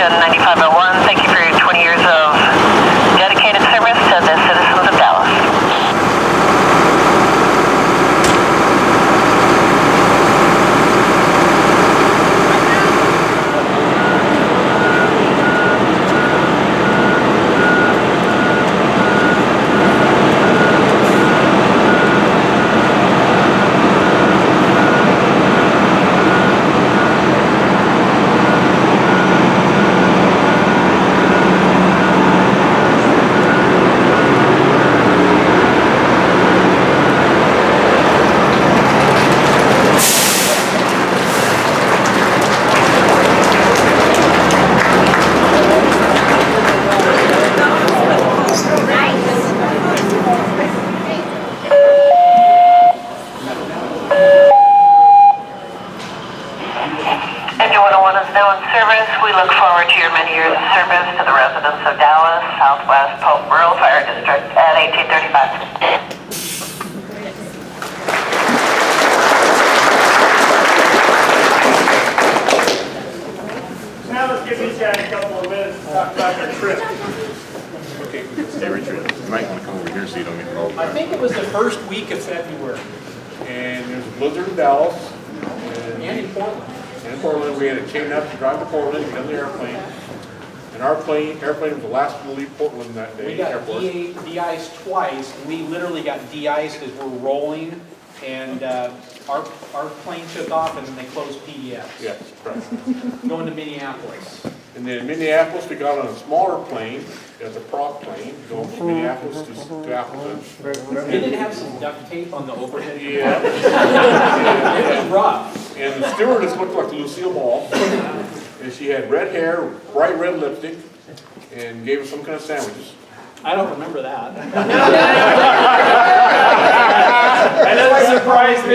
Station 9501. Thank you for your 20 years of dedicated service to the citizens of Dallas. We look forward to your many years of service to the residents of Dallas, Southwest Polk Rural Fire District at 1835. Now let's give these guys a couple of minutes to talk about their trip. Okay, hey Richard, you might want to come over here so you don't get rolled. I think it was the first week of February. And there's a blizzard in Dallas. And in Portland. And in Portland, we had to chain up to drive to Portland, get on the airplane. And our airplane was the last one to leave Portland that day. We got de-iced twice, and we literally got de-iced as we're rolling, and our plane took off, and then they closed PDFs. Yes, correct. Going to Minneapolis. And then in Minneapolis, we got on a smaller plane, as a prop plane, going from Minneapolis to Appleton. Did it have some duct tape on the overhead? Yeah. It was rough. And the stewardess looked like Lucille Ball. And she had red hair, bright red lipstick, and gave us some kind of sandwiches. I don't remember that. That doesn't surprise me.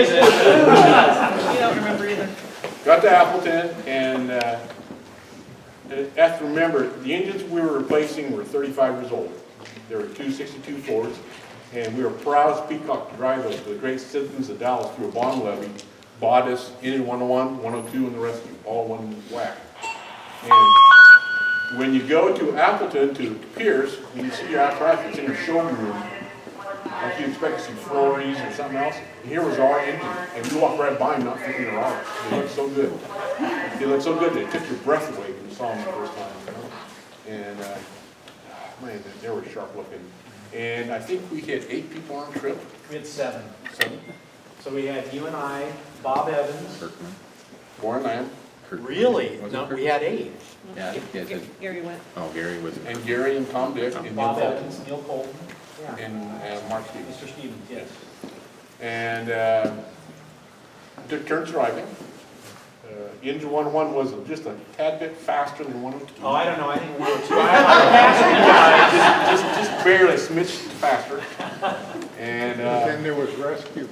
You don't remember either. Got to Appleton, and I have to remember, the engines we were replacing were 35 years old. There were two 62 Fords, and we were proud as Peacock to drive those. The great citizens of Dallas through a bond levy bought us Engine 101, 102, and the rescue, all one whack. And when you go to Appleton, to Pierce, and you see your apparatus, it's in your showroom room, like you expect to see Florries or something else. And here was our engine, and you walk right by them, not thinking they're ours. They looked so good. They looked so good, they took your breath away when you saw them the first time. And man, they were sharp looking. And I think we had 8 people on the trip. We had 7. 7. So we had you and I, Bob Evans. Warren Lamb. Really? No, we had 8. Yeah, Gary went. oh, Gary was. And Gary and Tom Dick and Neil Bob Fulton. Evans, Neil Colton. Yeah. And Mark Stevens. Mr. Stevens, yes. And took turns driving. Engine 101 was just a tad bit faster than 102. Oh, I don't know, I think 102. Just barely a smidge faster. And Then there was rescue.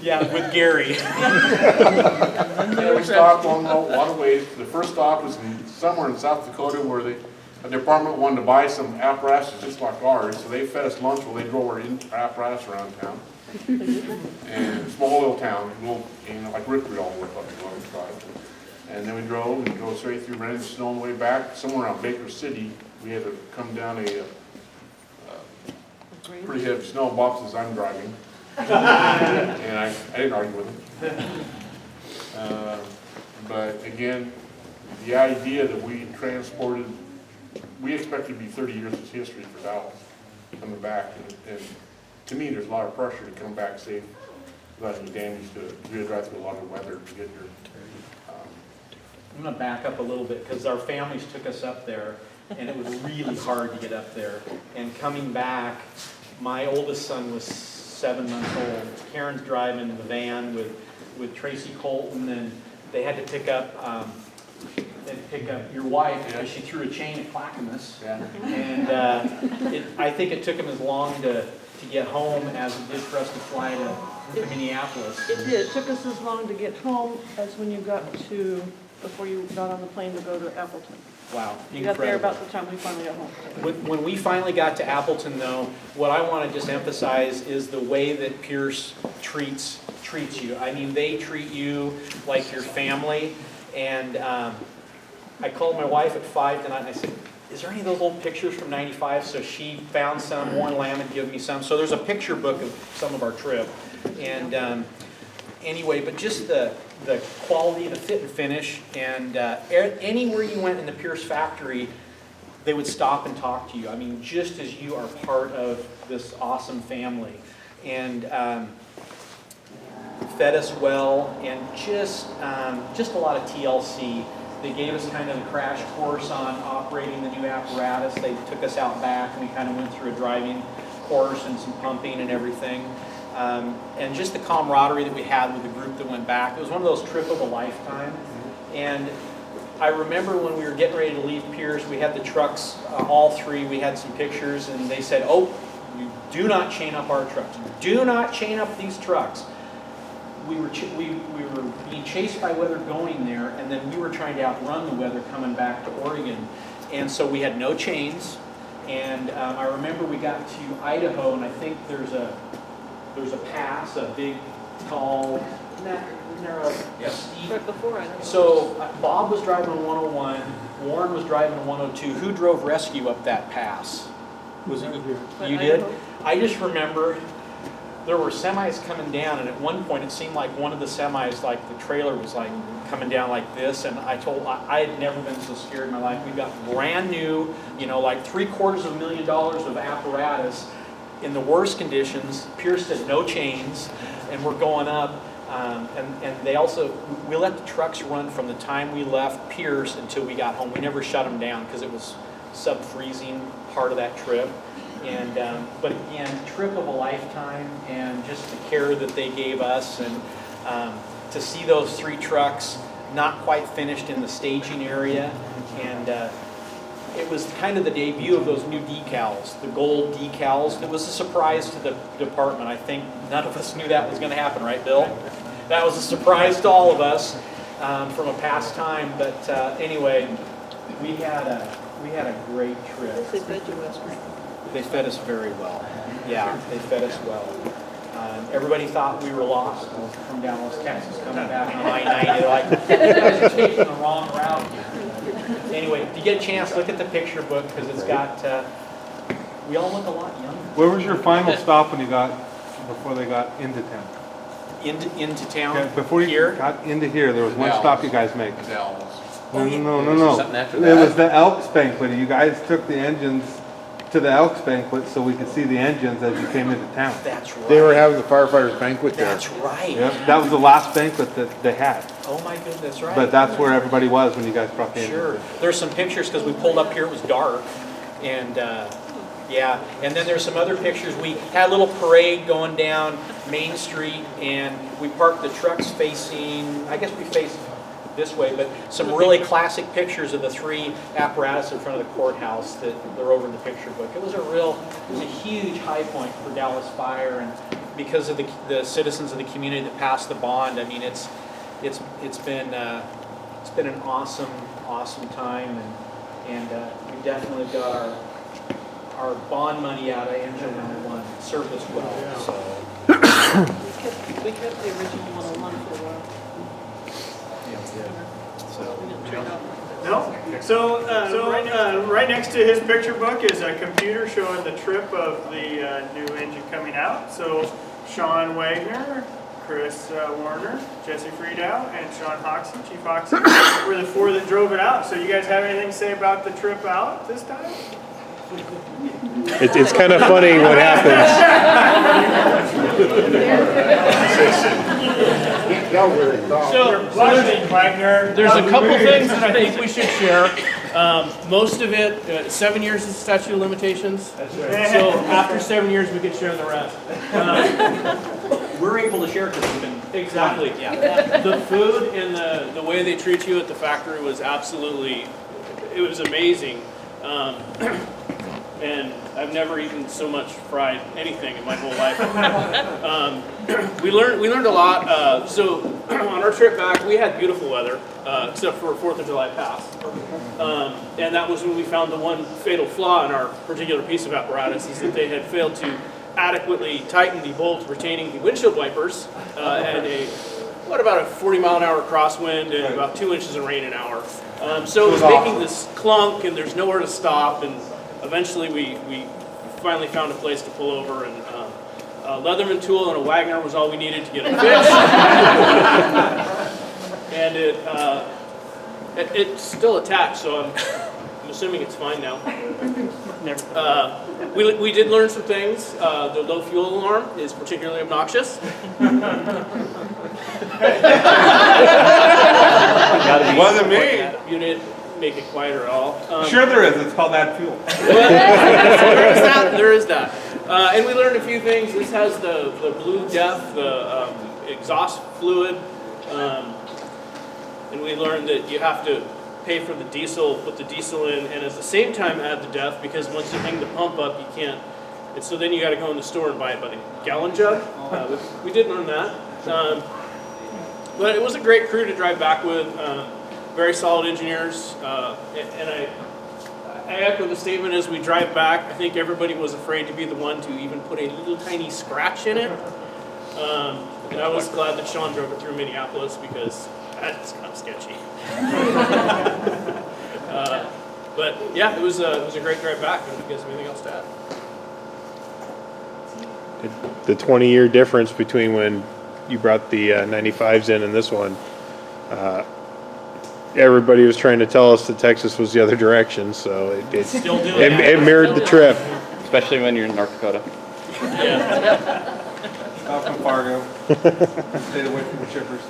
Yeah, with Gary. yeah, we stopped along a lot of ways. The first stop was somewhere in South Dakota where a department wanted to buy some apparatus just like ours, so they fed us lunch while they drove our apparatus around town. And small little town, like Rickreall was up in Drive. And then we drove and drove straight through, ran into snow on the way back. Somewhere around Baker City, we had to come down a pretty heavy snow. Bob says I'm driving. And I didn't argue with him. But again, the idea that we transported, we expected to be 30 years of history for Dallas coming back. And to me, there's a lot of pressure to come back safe without any damage to it. We had to drive through a lot of weather to get here. I'm going to back up a little bit because our families took us up there and it was really hard to get up there. And coming back, my oldest son was 7 months old. Karen's driving the van with Tracy Colton, and they had to pick up your wife because she threw a chain at Clackamas. Yeah. And I think it took him as long to get home as it did for us to fly to Minneapolis. It did. It took us as long to get home as when you got before you got on the plane to go to Appleton. Wow, You got there incredible. about the time we finally got home. When we finally got to Appleton, though, what I want to just emphasize is the way that Pierce treats you. I mean, they treat you like your family, and I called my wife at 5 tonight and I said, is there any of those old pictures from 95? So she found some, Warren Lamb had given me some. So there's a picture book of some of our trip. And anyway, but just the quality, the fit and finish, and anywhere you went in the Pierce factory, they would stop and talk to you. I mean, just as you are part of this awesome family. And fed us well, and just a lot of TLC. They gave us kind of a crash course on operating the new apparatus. They took us out back, and we kind of went through a driving course and some pumping and everything. And just the camaraderie that we had with the group that went back. It was one of those trip of a lifetime. And I remember when we were getting ready to leave Pierce, we had the trucks, all three, we had some pictures, and they said, oh, you do not chain up our trucks. Do not chain up these trucks. We were being chased by weather going there, and then we were trying to outrun the weather coming back to Oregon. And so we had no chains. And I remember we got to Idaho, and I think there's a pass, a big, tall, isn't there a steep? Right before I know. So Bob was driving on 101, Warren was driving on 102. Who drove rescue up that pass? Was it you did? Idaho. I just remember there were semis coming down, and at one point it seemed like one of the semis, like the trailer was like coming down like this, and I had never been so scared in my life. We got brand new, like $750,000 of apparatus in the worst conditions. Pierce said no chains, and we're going up. And they also, we let the trucks run from the time we left Pierce until we got home. We never shut them down because it was sub-freezing part of that trip. And but again, trip of a lifetime, and just the care that they gave us, and to see those three trucks not quite finished in the staging area, and it was kind of the debut of those new decals, the gold decals. It was a surprise to the department. I think none of us knew that was going to happen, right, Bill? That was a surprise to all of us from a past time. But anyway, we had a great trip. They fed you Western. They fed us very well. Yeah, they fed us well. Everybody thought we were lost from Dallas, Texas, coming back on I-90. They're like, you guys are taking the wrong route here. Anyway, if you get a chance, look at the picture book, because it's got, we all look a lot younger. Where was your final stop before they got into town? Into town? Yeah, before you here? got into here, there was one Dallas. stop you guys make. Dallas. No. Something after It that. was the Elks banquet. You guys took the engines to the Elks banquet so we could see the engines as you came into town. That's right. They were having the firefighters banquet there. That's right. Yep, that was the last banquet that they had. Oh my goodness, that's right. But that's where everybody was when you guys brought the engines. Sure. There's some pictures, because we pulled up here, it was dark. And yeah, and then there's some other pictures. We had a little parade going down Main Street, and we parked the trucks facing, I guess we faced this way, but some really classic pictures of the three apparatus in front of the courthouse that they're over in the picture book. It was a huge high point for Dallas Fire, and because of the citizens of the community that passed the bond. I mean, it's been an awesome time, and we definitely got our bond money out of engine number one. It served us well. So We kept the original 101 for a while. We didn't trade off. No. So right next to his picture book is a computer showing the trip of the new engine coming out. So Sean Wagner, Chris Warner, Jesse Friedow, and Sean Hoxie, Chief Hoxie, were the four that drove it out. So you guys have anything to say about the trip out this time? It's kind of funny what happens. So Wagner, There's a couple things that I think we should share. Most of it, 7 years is statute of limitations. That's right. So after 7 years, we can share the rest. we're able to share because we've been Exactly. Yeah. The food and the way they treat you at the factory was absolutely, it was amazing. And I've never eaten so much fried anything in my whole life. We learned a lot. So on our trip back, we had beautiful weather, except for 4th of July pass. And that was when we found the one fatal flaw in our particular piece of apparatus, is that they had failed to adequately tighten the bolt retaining the windshield wipers, and a about a 40-mile-an-hour crosswind and about 2 inches of rain an hour. So it was making this clunk, and there's nowhere to stop. And eventually, we finally found a place to pull over, and a Leatherman tool and a Wagner was all we needed to get it fixed. And it's still attached, so I'm assuming it's fine now. We did learn some things. The low fuel alarm is particularly obnoxious. Wasn't me. You didn't make it quieter at all. Sure there is, it's called Add Fuel. There is that. And we learned a few things. This has the Blue Death, the exhaust fluid. And we learned that you have to pay for the diesel, put the diesel in, and at the same time add the DEF, because once you hang the pump up, you can't. And so then you got to go in the store and buy it by the gallon jug. We did learn that. But it was a great crew to drive back with. Very solid engineers. And I echo the statement as we drive back. I think everybody was afraid to be the one to even put a little tiny scratch in it. And I was glad that Sean drove it through Minneapolis, because that's kind of sketchy. But yeah, it was a great drive back. If you guys have anything else to add? The 20-year difference between when you brought the 95s in and this one, everybody was trying to tell us that Texas was the other direction, so it mirrored the trip. Especially when you're in North Dakota. Yeah. Out from Fargo. Stayed away from the shippers.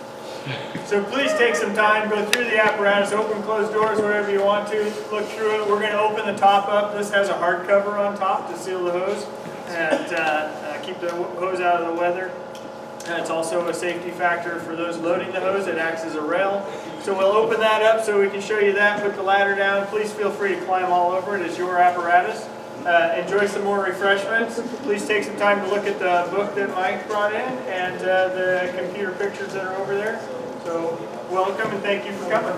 So please take some time, go through the apparatus, open, close doors, wherever you want to, look through it. We're going to open the top up. This has a hard cover on top to seal the hose and keep the hose out of the weather. It's also a safety factor for those loading the hose. It acts as a rail. So we'll open that up so we can show you that, put the ladder down. Please feel free to climb all over it. It's your apparatus. Enjoy some more refreshments. Please take some time to look at the book that Mike brought in and the computer pictures that are over there. So welcome and thank you for coming.